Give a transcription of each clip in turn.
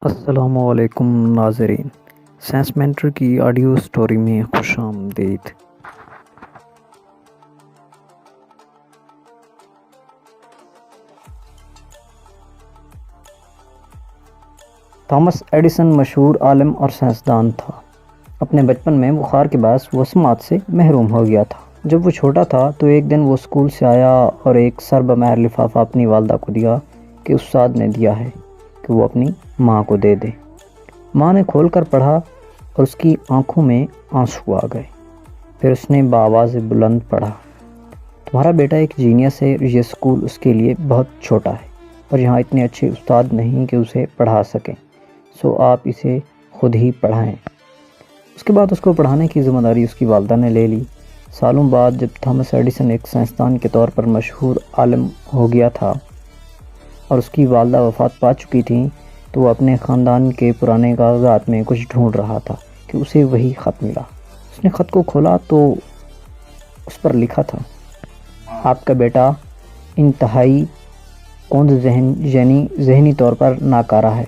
السلام علیکم ناظرین، سائنس مینٹر کی آڈیو سٹوری میں خوش آمدید۔ تھامس ایڈیسن مشہور عالم اور سائنسدان تھا۔ اپنے بچپن میں بخار کے باعث وہ سماعت سے محروم ہو گیا تھا۔ جب وہ چھوٹا تھا تو ایک دن وہ اسکول سے آیا اور ایک سر بمہر لفافہ اپنی والدہ کو دیا کہ استاد نے دیا ہے کہ وہ اپنی ماں کو دے دے۔ ماں نے کھول کر پڑھا اور اس کی آنکھوں میں آنسو آ گئے۔ پھر اس نے بآواز بلند پڑھا، تمہارا بیٹا ایک جینیس ہے، یہ اسکول اس کے لیے بہت چھوٹا ہے اور یہاں اتنے اچھے استاد نہیں کہ اسے پڑھا سکیں، سو آپ اسے خود ہی پڑھائیں۔ اس کے بعد اس کو پڑھانے کی ذمہ داری اس کی والدہ نے لے لی۔ سالوں بعد جب تھامس ایڈیسن ایک سائنسدان کے طور پر مشہور عالم ہو گیا تھا اور اس کی والدہ وفات پا چکی تھیں، تو وہ اپنے خاندان کے پرانے کاغذات میں کچھ ڈھونڈ رہا تھا کہ اسے وہی خط ملا۔ اس نے خط کو کھولا تو اس پر لکھا تھا، آپ کا بیٹا انتہائی کند ذہنی طور پر ناکارہ ہے،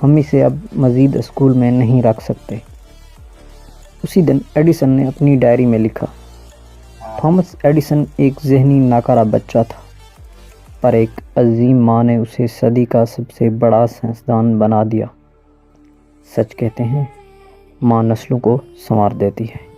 ہم اسے اب مزید اسکول میں نہیں رکھ سکتے۔ اسی دن ایڈیسن نے اپنی ڈائری میں لکھا، تھامس ایڈیسن ایک ذہنی ناکارہ بچہ تھا، پر ایک عظیم ماں نے اسے صدی کا سب سے بڑا سائنسدان بنا دیا۔ سچ کہتے ہیں، ماں نسلوں کو سنوار دیتی ہے۔